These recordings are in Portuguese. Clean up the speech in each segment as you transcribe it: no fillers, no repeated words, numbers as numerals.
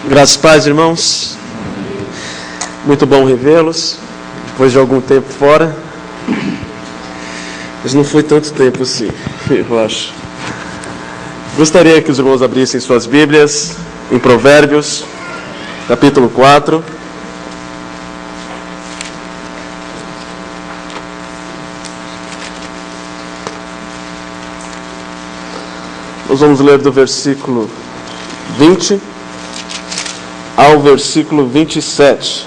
Graças a Deus, irmãos. Muito bom revê-los, depois de algum tempo fora. Mas não foi tanto tempo assim, eu acho. Gostaria que os irmãos abrissem suas Bíblias em Provérbios, capítulo 4. Nós vamos ler do versículo 20 ao versículo 27.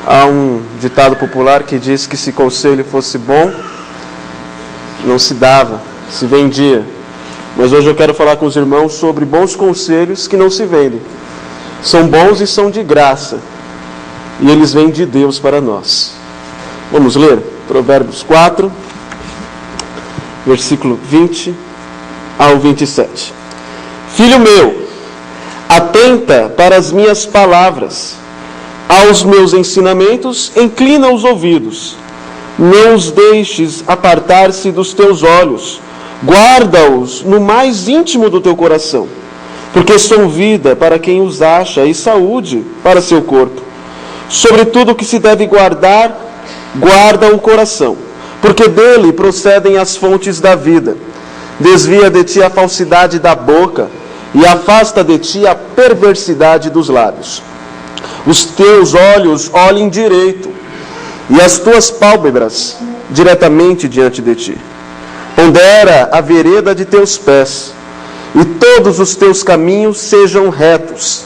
Há um ditado popular que diz que se conselho fosse bom, não se dava, se vendia. Mas hoje eu quero falar com os irmãos sobre bons conselhos que não se vendem. São bons e são de graça. E eles vêm de Deus para nós. Vamos ler Provérbios 4, versículo 20 ao 27. Filho meu, atenta para as minhas palavras. Aos meus ensinamentos, inclina os ouvidos. Não os deixes apartar-se dos teus olhos. Guarda-os no mais íntimo do teu coração. Porque são vida para quem os acha e saúde para seu corpo. Sobre tudo o que se deve guardar, guarda o coração, porque dele procedem as fontes da vida. Desvia de ti a falsidade da boca e afasta de ti a perversidade dos lábios. Os teus olhos olhem direito e as tuas pálpebras diretamente diante de ti. Pondera a vereda de teus pés e todos os teus caminhos sejam retos.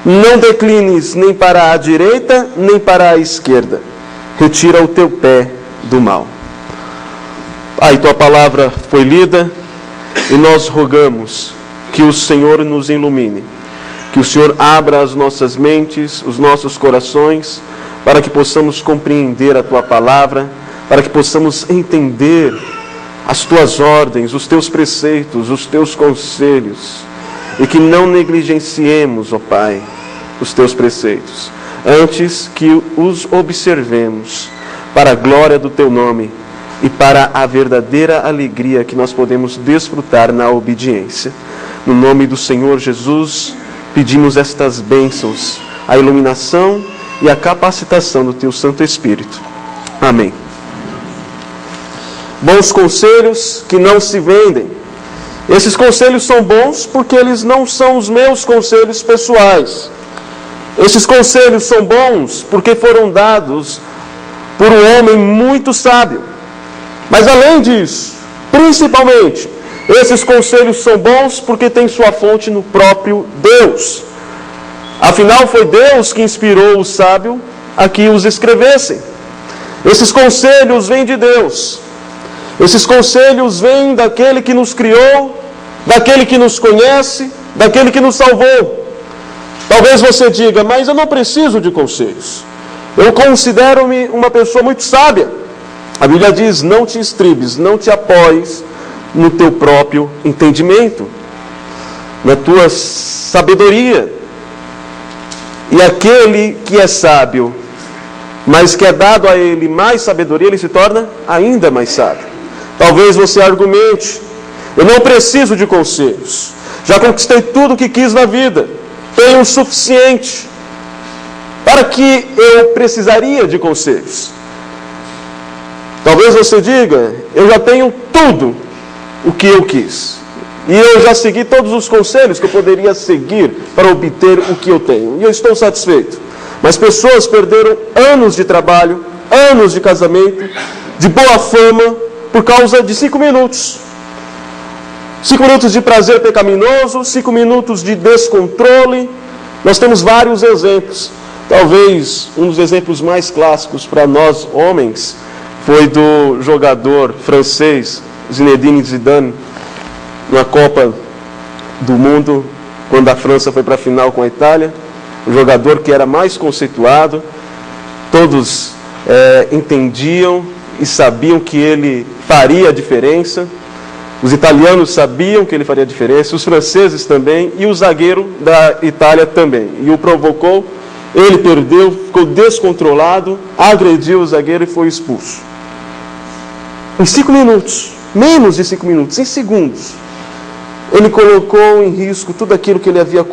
Não declines nem para a direita, nem para a esquerda. Retira o teu pé do mal. Pai, tua palavra foi lida e nós rogamos que o Senhor nos ilumine. Que o Senhor abra as nossas mentes, os nossos corações, para que possamos compreender a tua palavra, para que possamos entender as tuas ordens, os teus preceitos, os teus conselhos. E que não negligenciemos, ó Pai, os teus preceitos, antes que os observemos para a glória do teu nome e para a verdadeira alegria que nós podemos desfrutar na obediência. No nome do Senhor Jesus, pedimos estas bênçãos, a iluminação e a capacitação do teu Santo Espírito. Amém. Bons conselhos que não se vendem. Esses conselhos são bons porque eles não são os meus conselhos pessoais. Esses conselhos são bons porque foram dados por um homem muito sábio. Mas além disso, principalmente, esses conselhos são bons porque têm sua fonte no próprio Deus. Afinal, foi Deus que inspirou o sábio a que os escrevessem. Esses conselhos vêm de Deus. Esses conselhos vêm daquele que nos criou, daquele que nos conhece, daquele que nos salvou. Talvez você diga, mas eu não preciso de conselhos. Eu considero-me uma pessoa muito sábia. A Bíblia diz, não te estribes, não te apoies no teu próprio entendimento, na tua sabedoria. E aquele que é sábio, mas que é dado a ele mais sabedoria, ele se torna ainda mais sábio. Talvez você argumente, eu não preciso de conselhos, já conquistei tudo o que quis na vida, tenho o suficiente, para que eu precisaria de conselhos? Talvez você diga, eu já tenho tudo o que eu quis, e eu já segui todos os conselhos que eu poderia seguir para obter o que eu tenho, e eu estou satisfeito. Mas pessoas perderam anos de trabalho, anos de casamento, de boa fama, por causa de 5 minutos. 5 minutos de prazer pecaminoso, 5 minutos de descontrole. Nós temos vários exemplos. Talvez um dos exemplos mais clássicos para nós homens foi do jogador francês Zinedine Zidane, na Copa do Mundo, quando a França foi para a final com a Itália. O jogador que era mais conceituado, todos entendiam e sabiam que ele faria a diferença. Os italianos sabiam que ele faria a diferença, os franceses também, e o zagueiro da Itália também. E o provocou, ele perdeu, ficou descontrolado, agrediu o zagueiro e foi expulso. em 5 minutos, menos de 5 minutos, em segundos, ele colocou em risco tudo aquilo que ele havia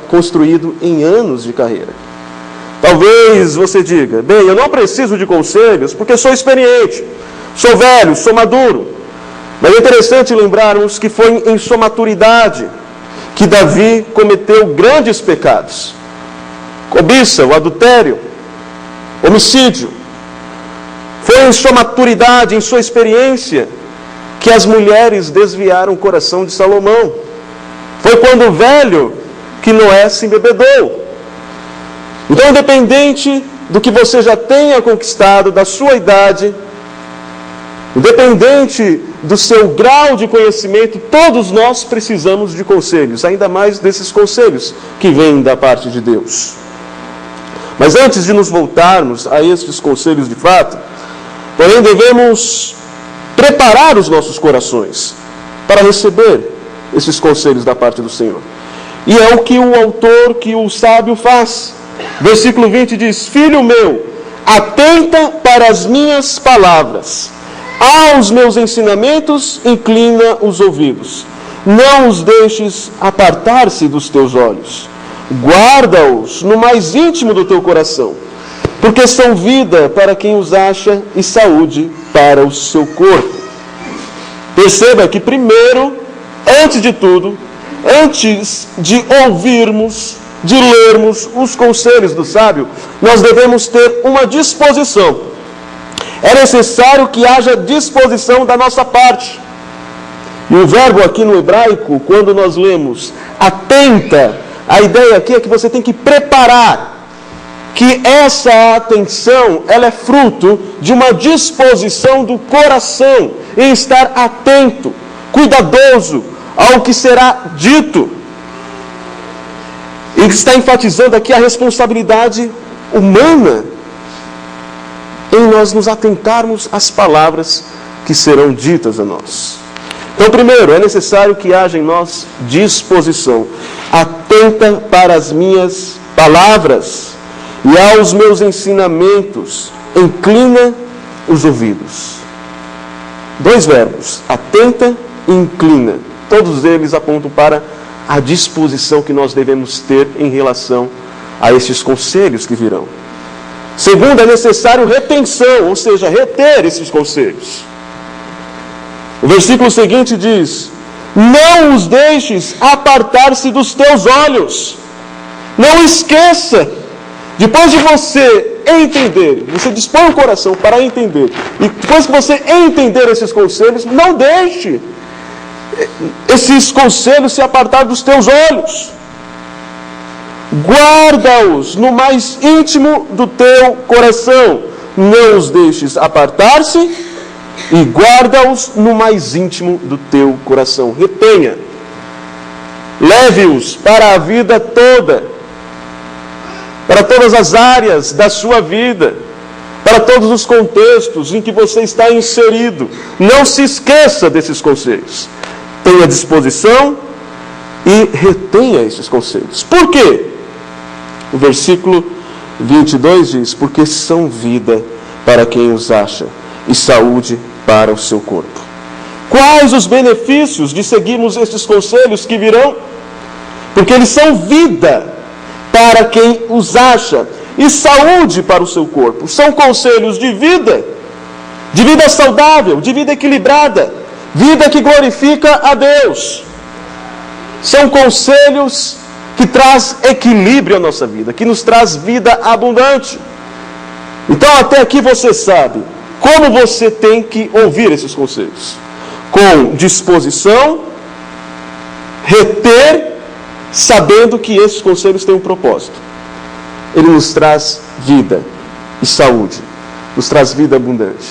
construído em anos de carreira. Talvez você diga, bem, eu não preciso de conselhos porque sou experiente, sou velho, sou maduro. Mas é interessante lembrarmos que foi em sua maturidade que Davi cometeu grandes pecados. Cobiça, o adultério, homicídio. Foi em sua maturidade, em sua experiência, que as mulheres desviaram o coração de Salomão. Foi quando velho que Noé se embebedou. Então, independente do que você já tenha conquistado, da sua idade, independente do seu grau de conhecimento, todos nós precisamos de conselhos, ainda mais desses conselhos que vêm da parte de Deus. Mas antes de nos voltarmos a estes conselhos de fato, porém devemos preparar os nossos corações para receber esses conselhos da parte do Senhor. E é o que o autor, que o sábio faz. Versículo 20 diz: Filho meu, atenta para as minhas palavras, aos meus ensinamentos inclina os ouvidos. Não os deixes apartar-se dos teus olhos. Guarda-os no mais íntimo do teu coração, porque são vida para quem os acha e saúde para o seu corpo. Perceba que primeiro, antes de tudo, antes de ouvirmos, de lermos os conselhos do sábio, nós devemos ter uma disposição. É necessário que haja disposição da nossa parte. E o verbo aqui no hebraico, quando nós lemos atenta, a ideia aqui é que você tem que preparar. Que essa atenção, ela é fruto de uma disposição do coração em estar atento, cuidadoso ao que será dito. Ele está enfatizando aqui a responsabilidade humana em nós nos atentarmos às palavras que serão ditas a nós. Então, primeiro, é necessário que haja em nós disposição. Atenta para as minhas palavras e aos meus ensinamentos, inclina os ouvidos. 2 verbos, atenta e inclina. Todos eles apontam para a disposição que nós devemos ter em relação a estes conselhos que virão. Segundo, é necessário retenção, ou seja, reter esses conselhos. O versículo seguinte diz: não os deixes apartar-se dos teus olhos. Não esqueça. Depois de você entender, você dispõe o coração para entender, e depois que você entender esses conselhos, não deixe esses conselhos se apartar dos teus olhos. Guarda-os no mais íntimo do teu coração. Não os deixes apartar-se e guarda-os no mais íntimo do teu coração. Retenha. Leve-os para a vida toda, para todas as áreas da sua vida, para todos os contextos em que você está inserido. Não se esqueça desses conselhos. Tenha disposição e retenha esses conselhos. Por quê? O versículo 22 diz: porque são vida para quem os acha e saúde para o seu corpo. Quais os benefícios de seguirmos estes conselhos que virão? Porque eles são vida para quem os acha e saúde para o seu corpo. São conselhos de vida saudável, de vida equilibrada, vida que glorifica a Deus. São conselhos que traz equilíbrio à nossa vida, que nos traz vida abundante. Então, até aqui você sabe como você tem que ouvir esses conselhos. Com disposição, reter, sabendo que esses conselhos têm um propósito. Ele nos traz vida e saúde, nos traz vida abundante,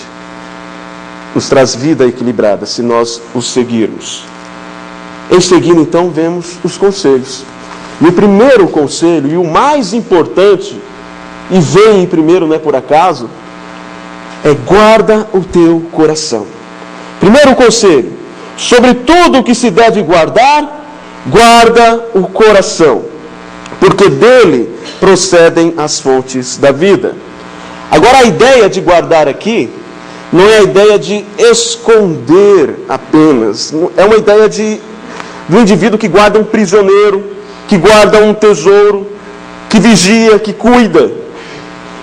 nos traz vida equilibrada, se nós os seguirmos. Em seguida, então, vemos os conselhos. E o primeiro conselho, e o mais importante, e vem em primeiro, não é por acaso, é guarda o teu coração. Primeiro conselho: sobre tudo o que se deve guardar, guarda o coração, porque dele procedem as fontes da vida. Agora, a ideia de guardar aqui não é a ideia de esconder apenas, é uma ideia do indivíduo que guarda um prisioneiro, que guarda um tesouro, que vigia, que cuida.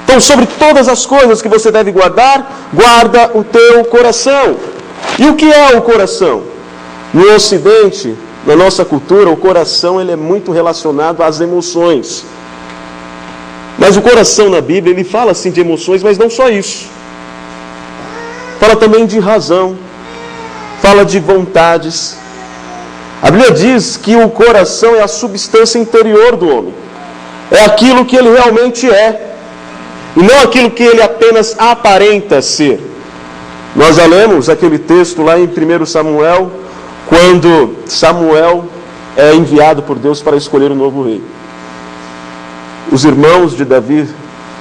Então, sobre todas as coisas que você deve guardar, guarda o teu coração. E o que é o coração? No Ocidente, na nossa cultura, o coração ele é muito relacionado às emoções. Mas o coração na Bíblia, ele fala sim de emoções, mas não só isso. Fala também de razão, fala de vontades. A Bíblia diz que o coração é a substância interior do homem. É aquilo que ele realmente é. E não aquilo que ele apenas aparenta ser. Nós já lemos aquele texto lá em 1 Samuel, quando Samuel é enviado por Deus para escolher um novo rei. Os irmãos de Davi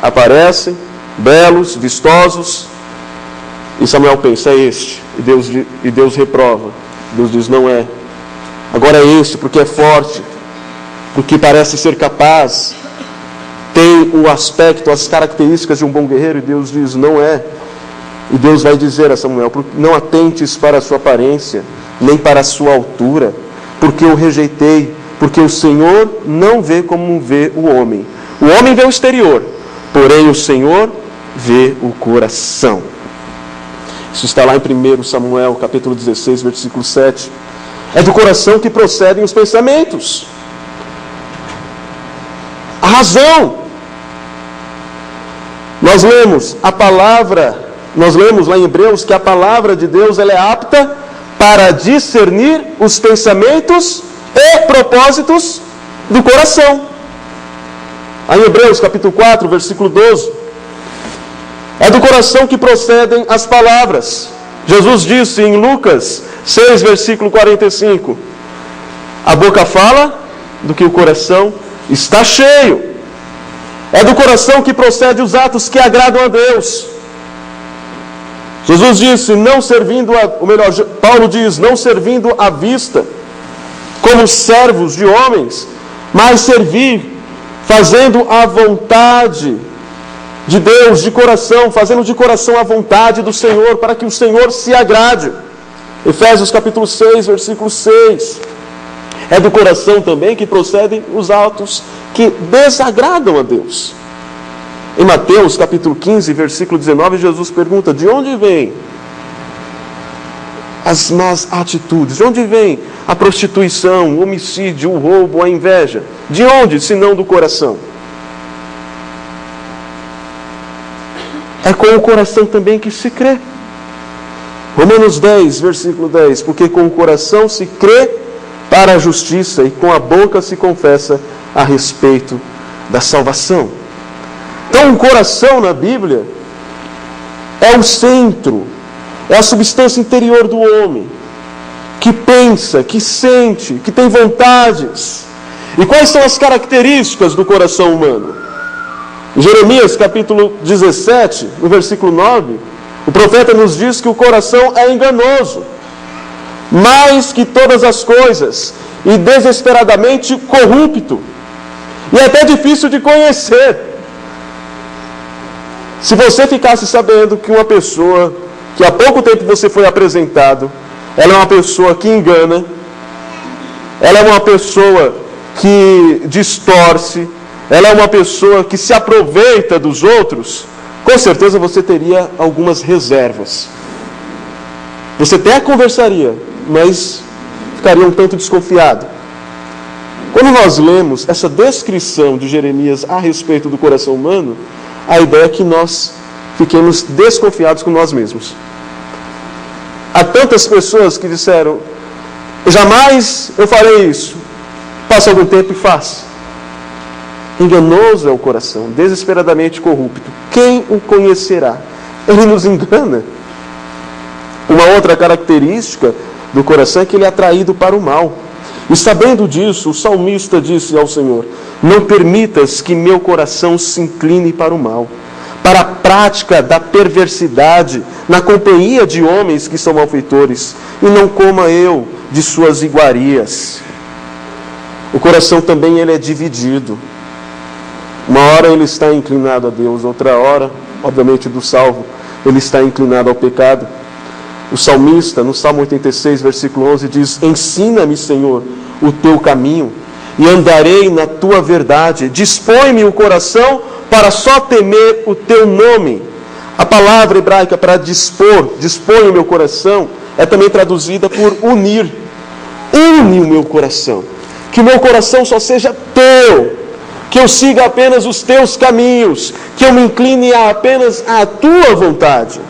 aparecem, belos, vistosos, e Samuel pensa, é este. E Deus reprova. Deus diz, não é. Agora é este, porque é forte, porque parece ser capaz, tem o aspecto, as características de um bom guerreiro, e Deus diz, não é. E Deus vai dizer a Samuel, não atentes para a sua aparência, nem para a sua altura, porque eu rejeitei, porque o Senhor não vê como vê o homem. O homem vê o exterior, porém o Senhor vê o coração. Isso está lá em 1 Samuel, capítulo 16, versículo 7. É do coração que procedem os pensamentos. A razão. Nós lemos lá em Hebreus que a palavra de Deus ela é apta para discernir os pensamentos e propósitos do coração. Aí em Hebreus capítulo 4, versículo 12. É do coração que procedem as palavras. Jesus disse em Lucas 6, versículo 45. A boca fala do que o coração está cheio. É do coração que procedem os atos que agradam a Deus. Jesus disse, Paulo diz, não servindo à vista, como servos de homens, mas servir, fazendo a vontade de Deus, de coração, fazendo de coração a vontade do Senhor, para que o Senhor se agrade. Efésios capítulo 6, versículo 6. É do coração também que procedem os atos que desagradam a Deus. Em Mateus capítulo 15, versículo 19, Jesus pergunta, de onde vêm as más atitudes? De onde vem a prostituição, o homicídio, o roubo, a inveja? De onde, se não do coração? É com o coração também que se crê. Romanos 10, versículo 10. Porque com o coração se crê para a justiça e com a boca se confessa a respeito da salvação. Então o coração na Bíblia é o centro, é a substância interior do homem, que pensa, que sente, que tem vontades. E quais são as características do coração humano? Em Jeremias capítulo 17, no versículo 9, o profeta nos diz que o coração é enganoso, mais que todas as coisas, e desesperadamente corrupto, e é até difícil de conhecer. Se você ficasse sabendo que uma pessoa, que há pouco tempo você foi apresentado, ela é uma pessoa que engana, ela é uma pessoa que distorce, ela é uma pessoa que se aproveita dos outros, com certeza você teria algumas reservas. Você até conversaria, mas ficaria um tanto desconfiado. Quando nós lemos essa descrição de Jeremias a respeito do coração humano, a ideia é que nós fiquemos desconfiados com nós mesmos. Há tantas pessoas que disseram, jamais eu farei isso. Passa algum tempo e faz. Enganoso é o coração, desesperadamente corrupto. Quem o conhecerá? Ele nos engana. Uma outra característica do coração é que ele é atraído para o mal. E sabendo disso, o salmista disse ao Senhor, não permitas que meu coração se incline para o mal, para a prática da perversidade, na companhia de homens que são malfeitores, e não coma eu de suas iguarias. O coração também ele é dividido. Uma hora ele está inclinado a Deus, outra hora, obviamente do salvo, ele está inclinado ao pecado. O salmista, no Salmo 86, versículo 11, diz: ensina-me, Senhor, o teu caminho, e andarei na tua verdade. Dispõe-me o coração para só temer o teu nome. A palavra hebraica para dispor, dispõe o meu coração, é também traduzida por unir. Une o meu coração. Que o meu coração só seja teu. Que eu siga apenas os teus caminhos. Que eu me incline apenas à tua vontade.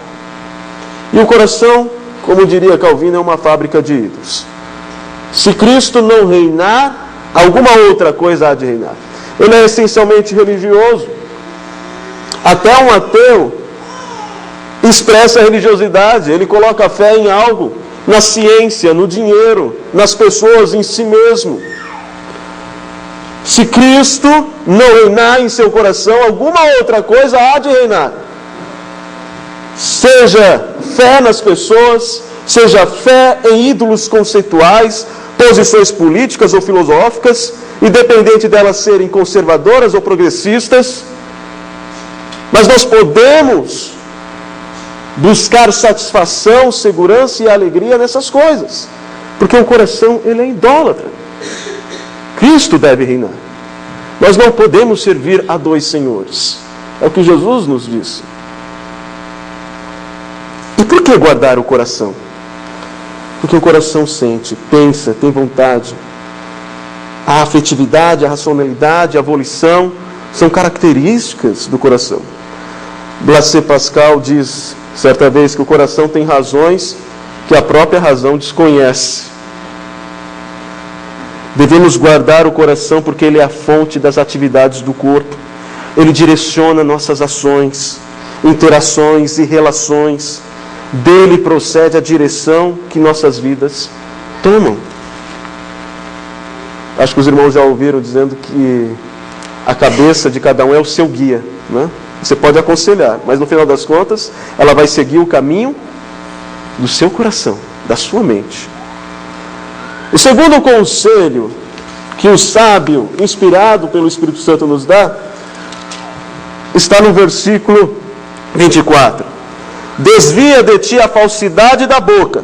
E o coração, como diria Calvino, é uma fábrica de ídolos. Se Cristo não reinar, alguma outra coisa há de reinar. Ele é essencialmente religioso. Até um ateu expressa a religiosidade. Ele coloca a fé em algo, na ciência, no dinheiro, nas pessoas, em si mesmo. Se Cristo não reinar em seu coração, alguma outra coisa há de reinar. Seja fé nas pessoas, seja fé em ídolos conceituais, posições políticas ou filosóficas, independente delas serem conservadoras ou progressistas. Mas nós podemos buscar satisfação, segurança e alegria nessas coisas, porque o coração, ele é idólatra. Cristo deve reinar. Nós não podemos servir a dois senhores. É o que Jesus nos disse. E por que guardar o coração? Porque o coração sente, pensa, tem vontade. A afetividade, a racionalidade, a volição são características do coração. Blaise Pascal diz, certa vez, que o coração tem razões que a própria razão desconhece. Devemos guardar o coração porque ele é a fonte das atividades do corpo. Ele direciona nossas ações, interações e relações. Dele procede a direção que nossas vidas tomam. Acho que os irmãos já ouviram dizendo que a cabeça de cada um é o seu guia, né? Você pode aconselhar, mas no final das contas, ela vai seguir o caminho do seu coração, da sua mente. O segundo conselho que o sábio, inspirado pelo Espírito Santo, nos dá, está no versículo 24. Desvia de ti a falsidade da boca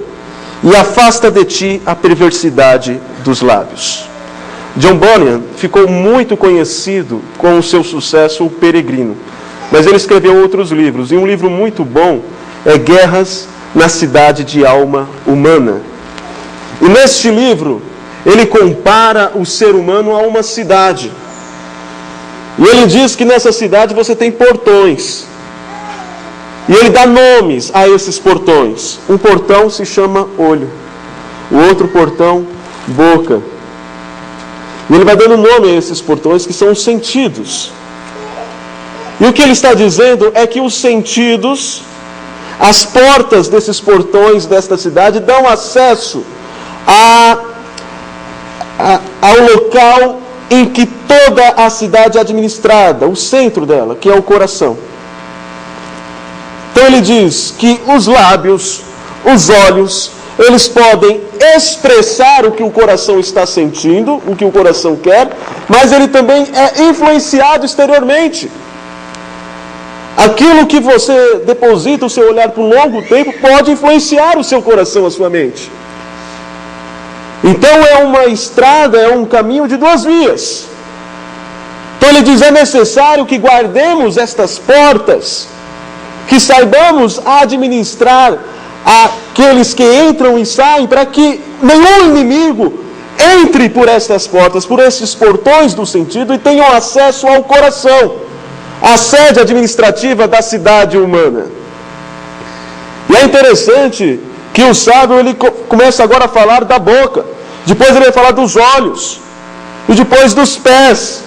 e afasta de ti a perversidade dos lábios. John Bunyan ficou muito conhecido com o seu sucesso O Peregrino, mas ele escreveu outros livros, e um livro muito bom é Guerras na Cidade de Alma Humana. E neste livro, ele compara o ser humano a uma cidade. E ele diz que nessa cidade você tem portões. E ele dá nomes a esses portões. Um portão se chama olho. O outro portão, boca. E ele vai dando nome a esses portões, que são os sentidos. E o que ele está dizendo é que os sentidos, as portas desses portões desta cidade, dão acesso ao local em que toda a cidade é administrada, o centro dela, que é o coração. Então ele diz que os lábios, os olhos, eles podem expressar o que o coração está sentindo, o que o coração quer, mas ele também é influenciado exteriormente. Aquilo que você deposita o seu olhar por um longo tempo pode influenciar o seu coração, a sua mente. Então é uma estrada, é um caminho de duas vias. Então ele diz, é necessário que guardemos estas portas, que saibamos administrar aqueles que entram e saem, para que nenhum inimigo entre por estas portas, por esses portões do sentido, e tenham acesso ao coração, a sede administrativa da cidade humana. E é interessante que o sábio, ele começa agora a falar da boca, depois ele vai falar dos olhos, e depois dos pés,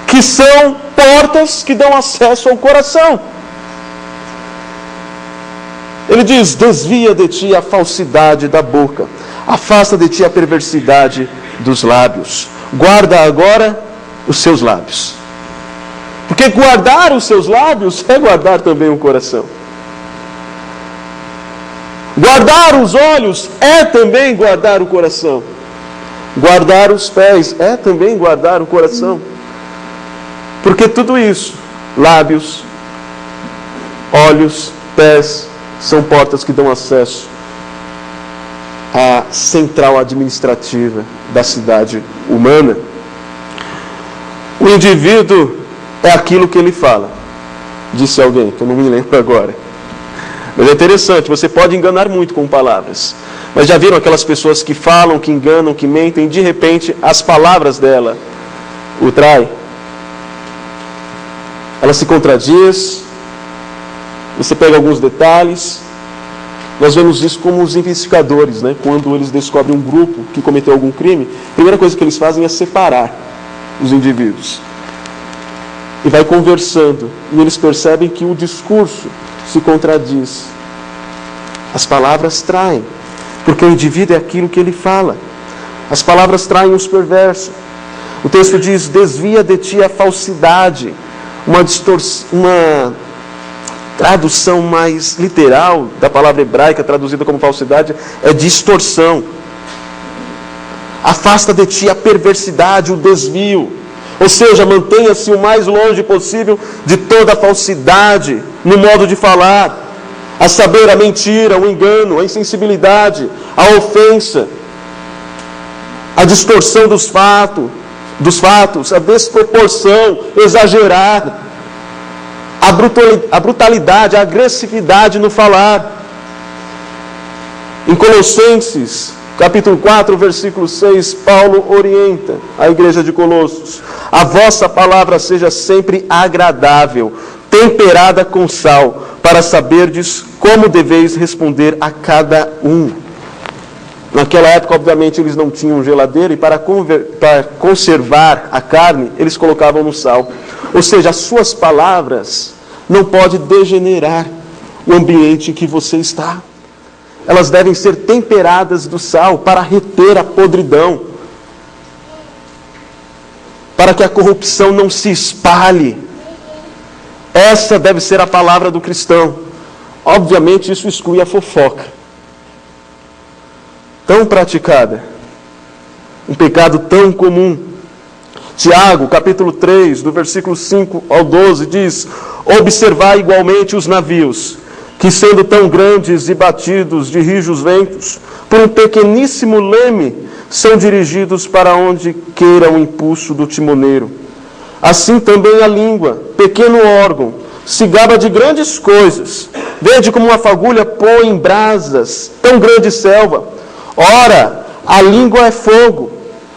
que são portas que dão acesso ao coração. Ele diz, desvia de ti a falsidade da boca, afasta de ti a perversidade dos lábios. Guarda agora os seus lábios. Porque guardar os seus lábios é guardar também o coração. Guardar os olhos é também guardar o coração. Guardar os pés é também guardar o coração. Porque tudo isso Lábios, olhos, pés são portas que dão acesso à central administrativa da cidade humana. O indivíduo é aquilo que ele fala, disse alguém, que eu não me lembro agora. Mas é interessante, você pode enganar muito com palavras. Mas já viram aquelas pessoas que falam, que enganam, que mentem, e de repente as palavras dela o traem? Ela se contradiz, você pega alguns detalhes. Nós vemos isso como os investigadores, né? Quando eles descobrem um grupo que cometeu algum crime, a primeira coisa que eles fazem é separar os indivíduos. E vai conversando, e eles percebem que o discurso se contradiz. As palavras traem, porque o indivíduo é aquilo que ele fala. As palavras traem os perversos. O texto diz: desvia de ti a falsidade. Uma tradução mais literal da palavra hebraica, traduzida como falsidade, é distorção. Afasta de ti a perversidade, o desvio. Ou seja, mantenha-se o mais longe possível de toda a falsidade no modo de falar, a saber, a mentira, o engano, a insensibilidade, a ofensa, a distorção dos fatos, a desproporção exagerada, a brutalidade, a agressividade no falar. Em Colossenses, capítulo 4, versículo 6, Paulo orienta a igreja de Colossos: a vossa palavra seja sempre agradável, temperada com sal, para saberdes como deveis responder a cada um. Naquela época, obviamente, eles não tinham geladeira, e para conservar a carne, eles colocavam no sal. Ou seja, as suas palavras não podem degenerar o ambiente em que você está. Elas devem ser temperadas do sal para reter a podridão, para que a corrupção não se espalhe. Essa deve ser a palavra do cristão. Obviamente, isso exclui a fofoca, tão praticada, um pecado tão comum. Tiago, capítulo 3, do versículo 5 ao 12, diz: observai igualmente os navios, que sendo tão grandes e batidos de rijos ventos, por um pequeníssimo leme, são dirigidos para onde queira o impulso do timoneiro. Assim também a língua, pequeno órgão, se gaba de grandes coisas. Vede como uma fagulha põe em brasas tão grande selva. Ora, a língua é fogo,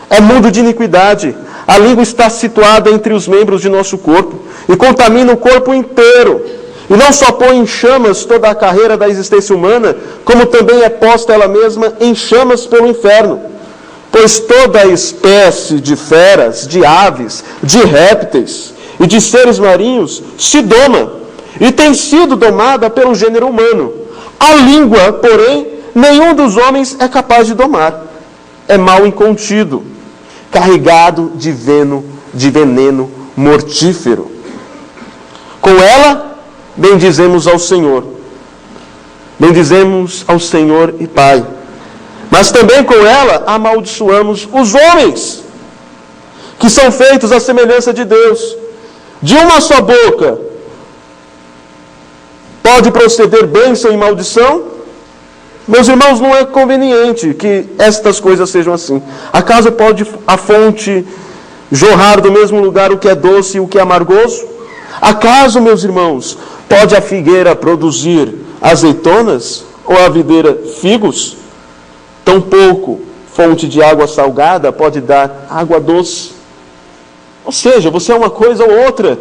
é mundo de iniquidade. A língua está situada entre os membros de nosso corpo e contamina o corpo inteiro. E não só põe em chamas toda a carreira da existência humana, como também é posta ela mesma em chamas pelo inferno. Pois toda a espécie de feras, de aves, de répteis e de seres marinhos se doma, e tem sido domada pelo gênero humano. A língua, porém, nenhum dos homens é capaz de domar. É mal incontido, carregado de veneno mortífero. Com ela, bendizemos ao Senhor. Bendizemos ao Senhor e Pai. Mas também com ela amaldiçoamos os homens, que são feitos à semelhança de Deus. De uma só boca pode proceder bênção e maldição? Meus irmãos, não é conveniente que estas coisas sejam assim. Acaso pode a fonte jorrar do mesmo lugar o que é doce e o que é amargoso? Acaso, meus irmãos, pode a figueira produzir azeitonas ou a videira figos? Tampouco fonte de água salgada pode dar água doce. Ou seja, você é uma coisa ou outra.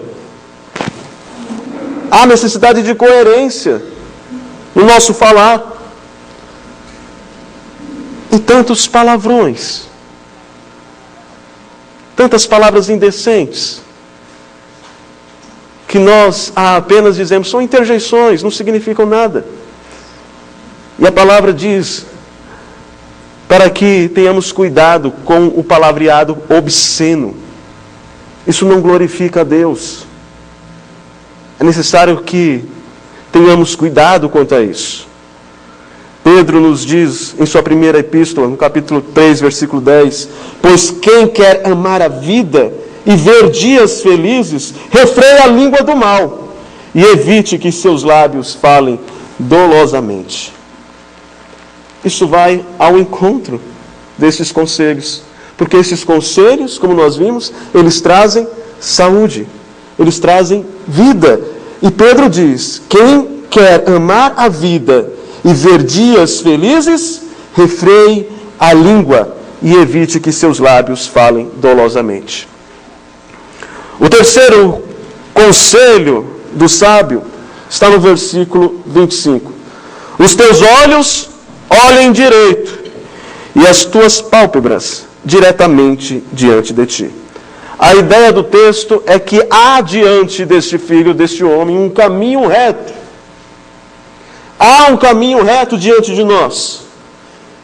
Há necessidade de coerência no nosso falar. E tantos palavrões, tantas palavras indecentes, que nós apenas dizemos, são interjeições, não significam nada. E a palavra diz, para que tenhamos cuidado com o palavreado obsceno. Isso não glorifica a Deus. É necessário que tenhamos cuidado quanto a isso. Pedro nos diz em sua primeira epístola, no capítulo 3, versículo 10, pois quem quer amar a vida e ver dias felizes, refreie a língua do mal e evite que seus lábios falem dolosamente. Isso vai ao encontro desses conselhos, porque esses conselhos, como nós vimos, eles trazem saúde, eles trazem vida. E Pedro diz: quem quer amar a vida e ver dias felizes, refreie a língua e evite que seus lábios falem dolosamente. O terceiro conselho do sábio está no versículo 25. Os teus olhos olhem direito e as tuas pálpebras diretamente diante de ti. A ideia do texto é que há diante deste filho, deste homem, um caminho reto. Há um caminho reto diante de nós,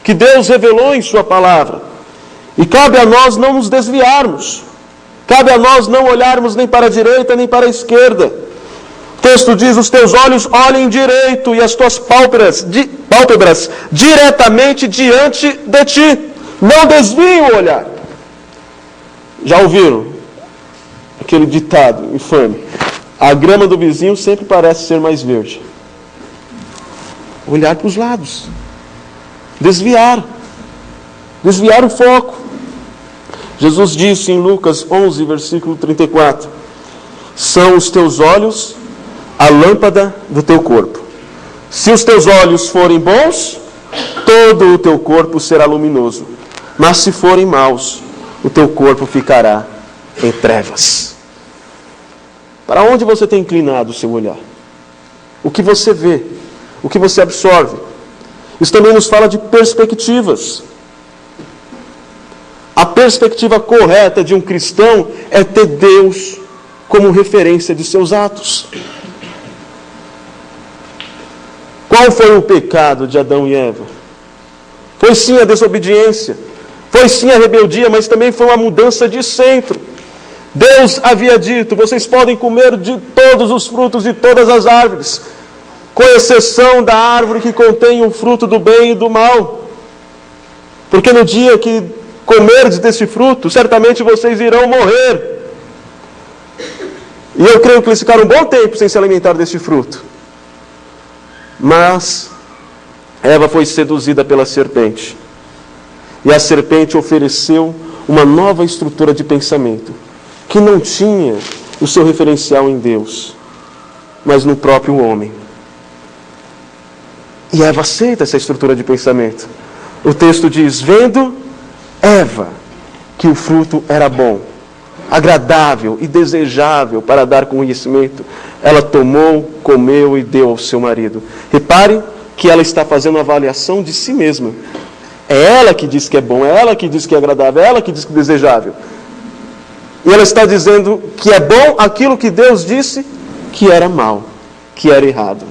que Deus revelou em sua palavra. E cabe a nós não nos desviarmos. Cabe a nós não olharmos nem para a direita nem para a esquerda. O texto diz: os teus olhos olhem direito e as tuas pálpebras diretamente diante de ti. Não desviem o olhar. Já ouviram aquele ditado infame? A grama do vizinho sempre parece ser mais verde. Olhar para os lados. Desviar o foco. Jesus disse em Lucas 11, versículo 34: são os teus olhos a lâmpada do teu corpo. Se os teus olhos forem bons, todo o teu corpo será luminoso. Mas se forem maus, o teu corpo ficará em trevas. Para onde você tem inclinado o seu olhar? O que você vê? O que você absorve? Isso também nos fala de perspectivas. A perspectiva correta de um cristão é ter Deus como referência de seus atos. Qual foi o pecado de Adão e Eva? Foi sim a desobediência, foi sim a rebeldia, mas também foi uma mudança de centro. Deus havia dito: vocês podem comer de todos os frutos de todas as árvores, com exceção da árvore que contém o fruto do bem e do mal. Porque no dia que comerdes desse fruto, certamente vocês irão morrer. E eu creio que eles ficaram um bom tempo sem se alimentar deste fruto. Mas Eva foi seduzida pela serpente. E a serpente ofereceu uma nova estrutura de pensamento, que não tinha o seu referencial em Deus, mas no próprio homem. E Eva aceita essa estrutura de pensamento. O texto diz: vendo Eva que o fruto era bom, agradável e desejável para dar conhecimento, ela tomou, comeu e deu ao seu marido. Repare que ela está fazendo uma avaliação de si mesma. É ela que diz que é bom, é ela que diz que é agradável, é ela que diz que é desejável. E ela está dizendo que é bom aquilo que Deus disse que era mal, que era errado.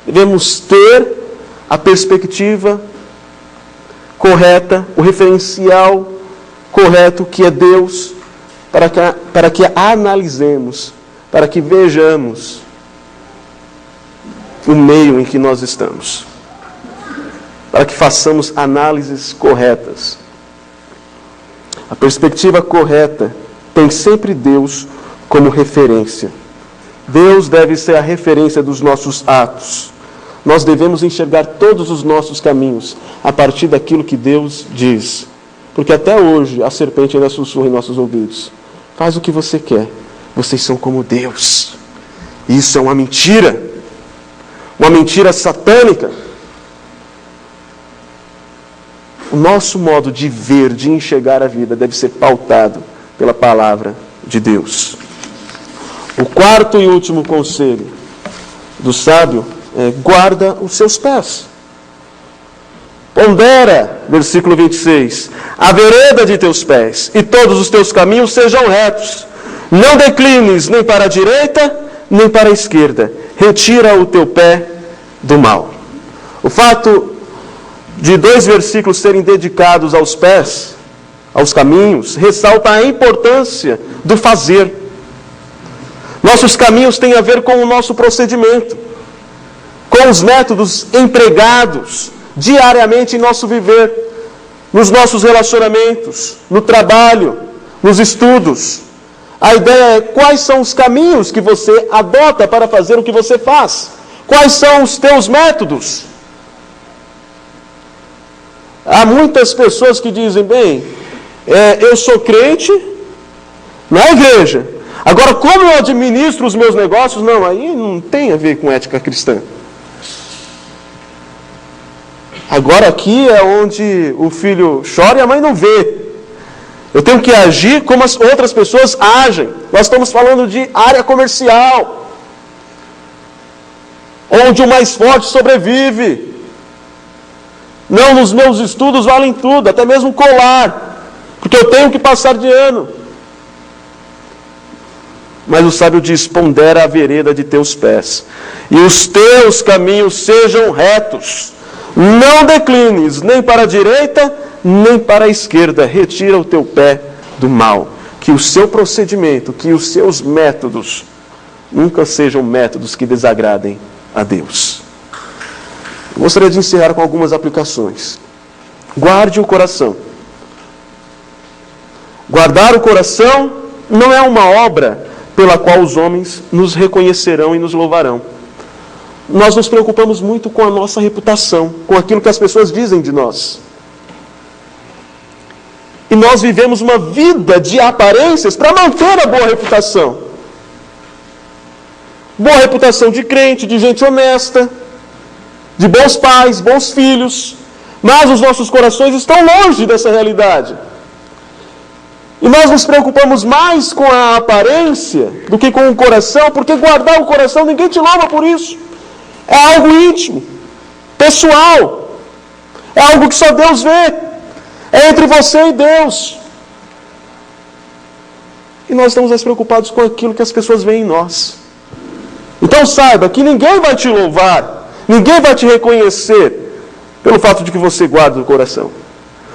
Devemos ter a perspectiva correta, o referencial correto, que é Deus, para que analisemos, para que vejamos o meio em que nós estamos, para que façamos análises corretas. A perspectiva correta tem sempre Deus como referência. Deus deve ser a referência dos nossos atos. Nós devemos enxergar todos os nossos caminhos a partir daquilo que Deus diz. Porque até hoje a serpente ainda sussurra em nossos ouvidos: faz o que você quer, vocês são como Deus. Isso é uma mentira satânica. O nosso modo de ver, de enxergar a vida, deve ser pautado pela palavra de Deus. O quarto e último conselho do sábio é: guarda os seus pés. Pondera, versículo 26, a vereda de teus pés, e todos os teus caminhos sejam retos. Não declines nem para a direita, nem para a esquerda. Retira o teu pé do mal. O fato de 2 versículos serem dedicados aos pés, aos caminhos, ressalta a importância do fazer. Nossos caminhos têm a ver com o nosso procedimento, com os métodos empregados diariamente em nosso viver, nos nossos relacionamentos, no trabalho, nos estudos. A ideia é quais são os caminhos que você adota para fazer o que você faz. Quais são os teus métodos? Há muitas pessoas que dizem, bem, eu sou crente na igreja. Agora, como eu administro os meus negócios? Não, aí não tem a ver com ética cristã. Agora aqui é onde o filho chora e a mãe não vê. Eu tenho que agir como as outras pessoas agem. Nós estamos falando de área comercial, onde o mais forte sobrevive. Não, nos meus estudos valem tudo, até mesmo colar, porque eu tenho que passar de ano. Mas o sábio diz, pondera a vereda de teus pés, e os teus caminhos sejam retos. Não declines nem para a direita, nem para a esquerda. Retira o teu pé do mal. Que o seu procedimento, que os seus métodos, nunca sejam métodos que desagradem a Deus. Eu gostaria de encerrar com algumas aplicações. Guarde o coração. Guardar o coração não é uma obra pela qual os homens nos reconhecerão e nos louvarão. Nós nos preocupamos muito com a nossa reputação, com aquilo que as pessoas dizem de nós. E nós vivemos uma vida de aparências para manter a boa reputação. Boa reputação de crente, de gente honesta, de bons pais, bons filhos. Mas os nossos corações estão longe dessa realidade. E nós nos preocupamos mais com a aparência do que com o coração, porque guardar o coração, ninguém te louva por isso. É algo íntimo, pessoal. É algo que só Deus vê. É entre você e Deus. E nós estamos mais preocupados com aquilo que as pessoas veem em nós. Então saiba que ninguém vai te louvar, ninguém vai te reconhecer pelo fato de que você guarda o coração.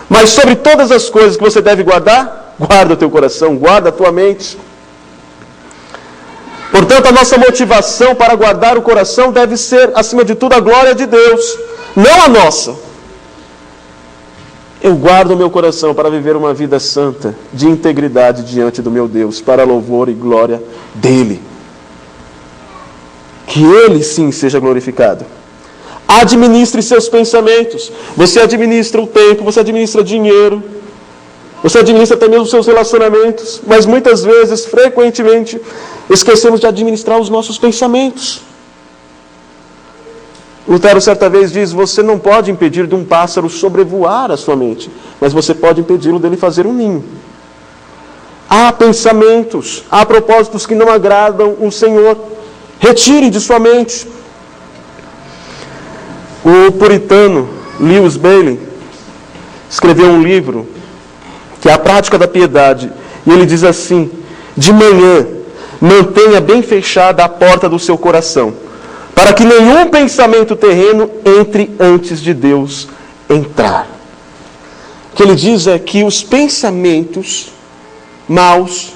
Mas sobre todas as coisas que você deve guardar, guarda o teu coração, guarda a tua mente. Portanto, a nossa motivação para guardar o coração deve ser, acima de tudo, a glória de Deus, não a nossa. Eu guardo o meu coração para viver uma vida santa, de integridade diante do meu Deus, para louvor e glória dEle. Que Ele sim seja glorificado. Administre seus pensamentos. Você administra o tempo, você administra dinheiro, você administra até mesmo os seus relacionamentos, mas muitas vezes, frequentemente, esquecemos de administrar os nossos pensamentos. Lutero certa vez diz, você não pode impedir de um pássaro sobrevoar a sua mente, mas você pode impedi-lo dele fazer um ninho. Há pensamentos, há propósitos que não agradam o Senhor. Retire de sua mente. O puritano Lewis Bailey escreveu um livro que é a prática da piedade. E ele diz assim, de manhã, mantenha bem fechada a porta do seu coração, para que nenhum pensamento terreno entre antes de Deus entrar. O que ele diz é que os pensamentos maus,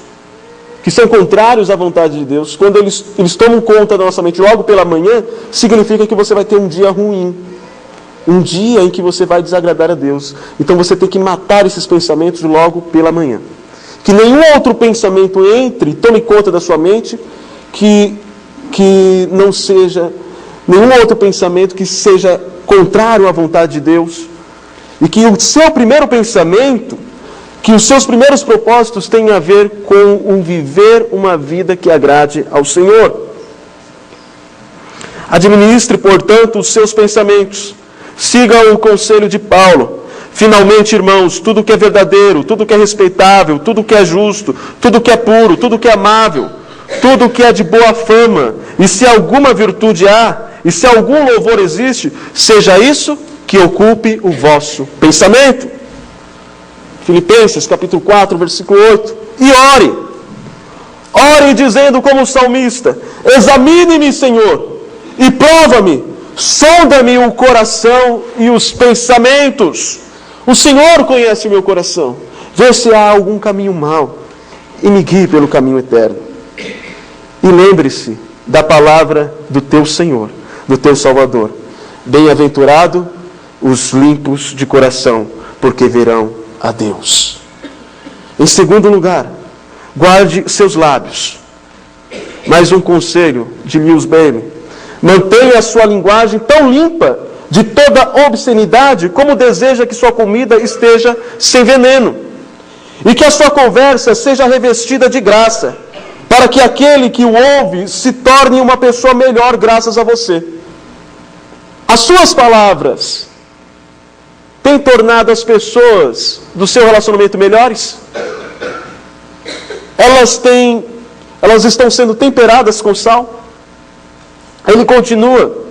que são contrários à vontade de Deus, quando eles tomam conta da nossa mente logo pela manhã, significa que você vai ter um dia ruim. Um dia em que você vai desagradar a Deus. Então você tem que matar esses pensamentos logo pela manhã. Que nenhum outro pensamento entre, tome conta da sua mente, que não seja, nenhum outro pensamento que seja contrário à vontade de Deus. E que o seu primeiro pensamento, que os seus primeiros propósitos tenham a ver com o viver uma vida que agrade ao Senhor. Administre, portanto, os seus pensamentos. Siga o conselho de Paulo. Finalmente, irmãos, tudo que é verdadeiro, tudo que é respeitável, tudo que é justo, tudo que é puro, tudo que é amável, tudo que é de boa fama, e se alguma virtude há, e se algum louvor existe, seja isso que ocupe o vosso pensamento. Filipenses, capítulo 4, versículo 8. E ore. Ore dizendo como o salmista, examine-me, Senhor, e prova-me. Sonda-me o coração e os pensamentos. O Senhor conhece o meu coração. Vê se há algum caminho mau e me guie pelo caminho eterno. E lembre-se da palavra do teu Senhor, do teu Salvador. Bem-aventurado os limpos de coração, porque verão a Deus. Em segundo lugar, guarde seus lábios. Mais um conselho de Lewis Bailey. Mantenha a sua linguagem tão limpa de toda obscenidade como deseja que sua comida esteja sem veneno. E que a sua conversa seja revestida de graça, para que aquele que o ouve se torne uma pessoa melhor graças a você. As suas palavras têm tornado as pessoas do seu relacionamento melhores? Elas estão sendo temperadas com sal? Ele continua: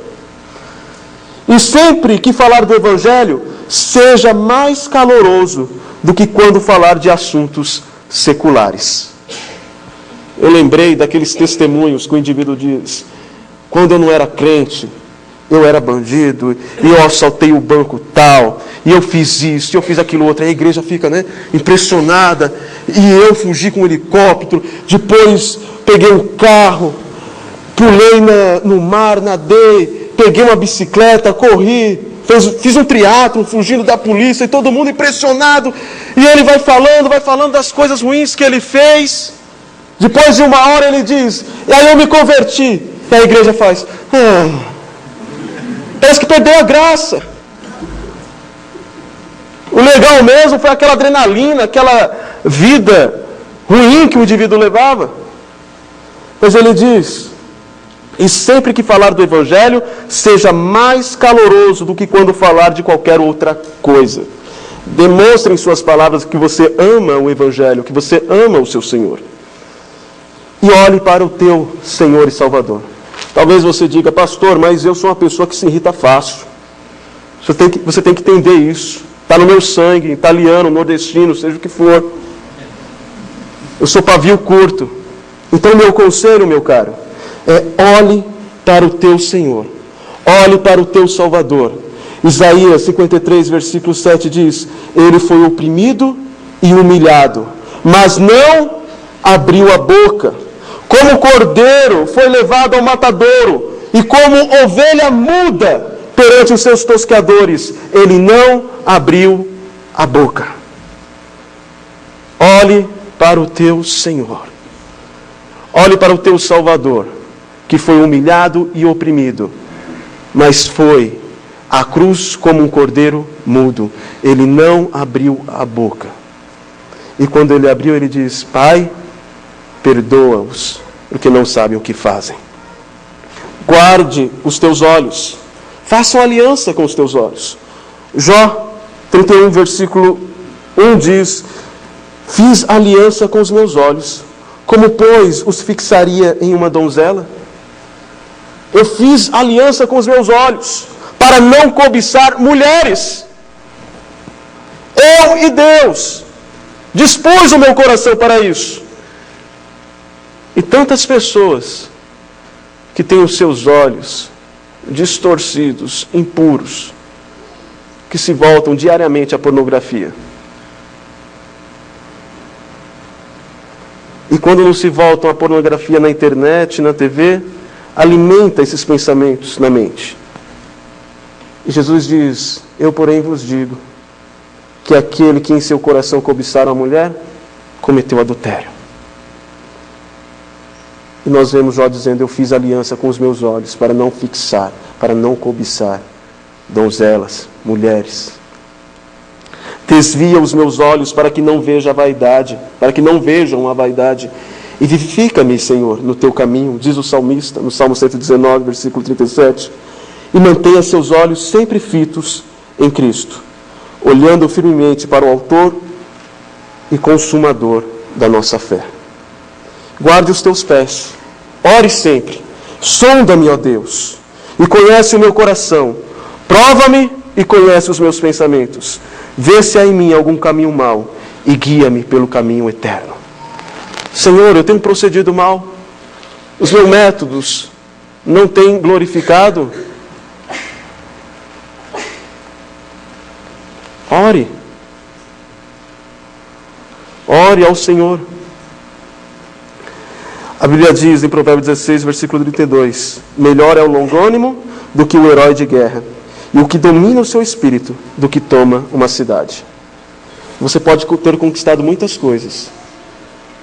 e sempre que falar do Evangelho, seja mais caloroso do que quando falar de assuntos seculares. Eu lembrei daqueles testemunhos que o indivíduo diz: quando eu não era crente, eu era bandido, e eu assaltei o banco tal, e eu fiz isso, e eu fiz aquilo outro. Aí a igreja fica, impressionada, e eu fugi com um helicóptero, depois peguei um carro, pulei no mar, nadei, peguei uma bicicleta, corri, fiz um triatlo, fugindo da polícia, e todo mundo impressionado, e ele vai falando das coisas ruins que ele fez. Depois de uma hora ele diz: e aí eu me converti. E a igreja faz: parece que perdeu a graça. O legal mesmo foi aquela adrenalina, aquela vida ruim que o indivíduo levava. Mas ele diz: e sempre que falar do Evangelho, seja mais caloroso do que quando falar de qualquer outra coisa. Demonstre em suas palavras que você ama o Evangelho, que você ama o seu Senhor. E olhe para o teu Senhor e Salvador. Talvez você diga: pastor, mas eu sou uma pessoa que se irrita fácil. Você tem que entender isso. Está no meu sangue, italiano, nordestino, seja o que for. Eu sou pavio curto. Então meu conselho, meu caro, olhe para o teu Senhor. Olhe para o teu Salvador. Isaías 53, versículo 7 diz: ele foi oprimido e humilhado, mas não abriu a boca. Como cordeiro foi levado ao matadouro, e como ovelha muda perante os seus tosqueadores, ele não abriu a boca. Olhe para o teu Senhor. Olhe para o teu Salvador, que foi humilhado e oprimido, mas foi à cruz como um cordeiro mudo. Ele não abriu a boca. E quando ele abriu, ele diz: Pai, perdoa-os, porque não sabem o que fazem. Guarde os teus olhos. Façam aliança com os teus olhos. Jó 31, versículo 1 diz: fiz aliança com os meus olhos. Como, pois, os fixaria em uma donzela? Eu fiz aliança com os meus olhos para não cobiçar mulheres. Eu e Deus dispus o meu coração para isso. E tantas pessoas que têm os seus olhos distorcidos, impuros, que se voltam diariamente à pornografia. E quando não se voltam à pornografia na internet, na TV, alimenta esses pensamentos na mente. E Jesus diz: eu, porém, vos digo que aquele que em seu coração cobiçar a mulher, cometeu adultério. E nós vemos Jó dizendo: eu fiz aliança com os meus olhos para não fixar, para não cobiçar donzelas, mulheres. Desvia os meus olhos para que não veja a vaidade, para que não vejam a vaidade. E vivifica-me, Senhor, no teu caminho, diz o salmista, no Salmo 119, versículo 37. E mantenha seus olhos sempre fitos em Cristo, olhando firmemente para o autor e consumador da nossa fé. Guarde os teus pés, ore sempre, sonda-me, ó Deus, e conhece o meu coração, prova-me e conhece os meus pensamentos, vê se há em mim algum caminho mau e guia-me pelo caminho eterno. Senhor, eu tenho procedido mal, os meus métodos não têm glorificado. Ore ao Senhor. A Bíblia diz em Provérbios 16, versículo 32, melhor é o longânimo do que o herói de guerra, e o que domina o seu espírito do que toma uma cidade. Você pode ter conquistado muitas coisas.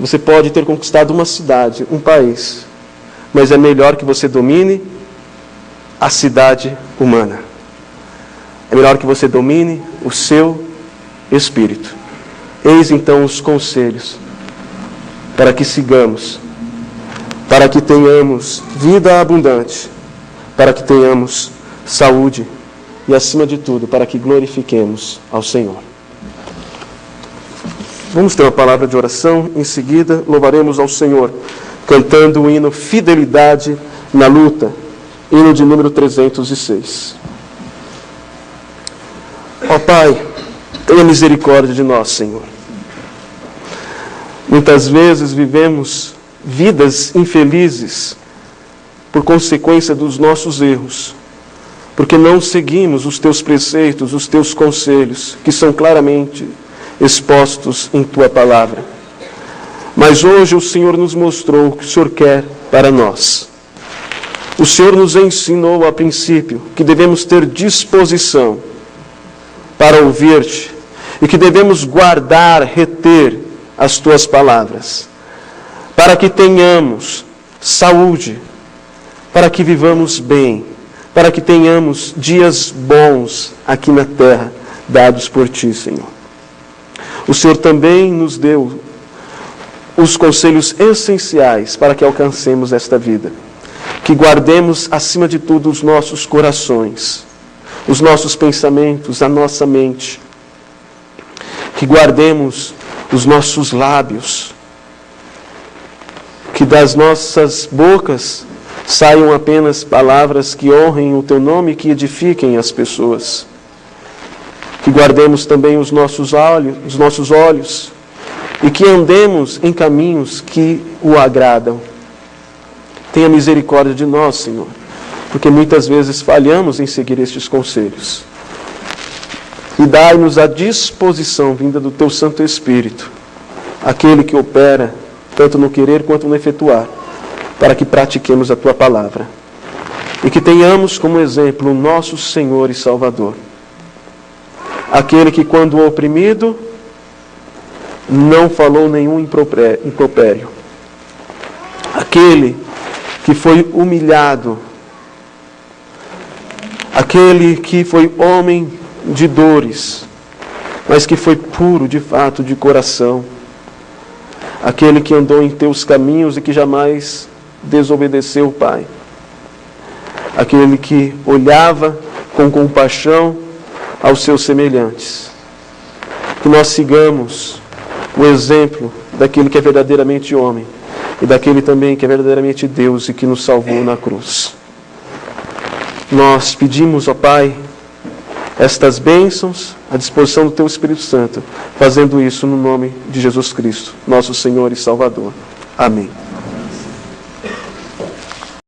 Você pode ter conquistado uma cidade, um país. Mas é melhor que você domine a cidade humana. É melhor que você domine o seu espírito. Eis então os conselhos para que sigamos, para que tenhamos vida abundante, para que tenhamos saúde e, acima de tudo, para que glorifiquemos ao Senhor. Vamos ter uma palavra de oração, em seguida louvaremos ao Senhor, cantando o hino Fidelidade na Luta, hino de número 306. Ó Pai, tenha misericórdia de nós, Senhor. Muitas vezes vivemos vidas infelizes por consequência dos nossos erros, porque não seguimos os Teus preceitos, os Teus conselhos, que são claramente expostos em Tua palavra. Mas hoje o Senhor nos mostrou o que o Senhor quer para nós. O Senhor nos ensinou a princípio que devemos ter disposição para ouvir-te e que devemos guardar, reter as Tuas palavras, para que tenhamos saúde, para que vivamos bem, para que tenhamos dias bons aqui na terra, dados por Ti, Senhor. O Senhor também nos deu os conselhos essenciais para que alcancemos esta vida. Que guardemos, acima de tudo, os nossos corações, os nossos pensamentos, a nossa mente. Que guardemos os nossos lábios. Que das nossas bocas saiam apenas palavras que honrem o Teu nome e que edifiquem as pessoas. Que guardemos também os nossos olhos e que andemos em caminhos que o agradam. Tenha misericórdia de nós, Senhor, porque muitas vezes falhamos em seguir estes conselhos. E dai-nos a disposição vinda do Teu Santo Espírito, aquele que opera tanto no querer quanto no efetuar, para que pratiquemos a Tua palavra. E que tenhamos como exemplo o nosso Senhor e Salvador, aquele que, quando oprimido, não falou nenhum impropério. Aquele que foi humilhado. Aquele que foi homem de dores, mas que foi puro de fato de coração. Aquele que andou em Teus caminhos e que jamais desobedeceu o Pai. Aquele que olhava com compaixão aos seus semelhantes. Que nós sigamos o exemplo daquele que é verdadeiramente homem e daquele também que é verdadeiramente Deus e que nos salvou na cruz. Nós pedimos, ó Pai, estas bênçãos à disposição do Teu Espírito Santo, fazendo isso no nome de Jesus Cristo, nosso Senhor e Salvador. Amém.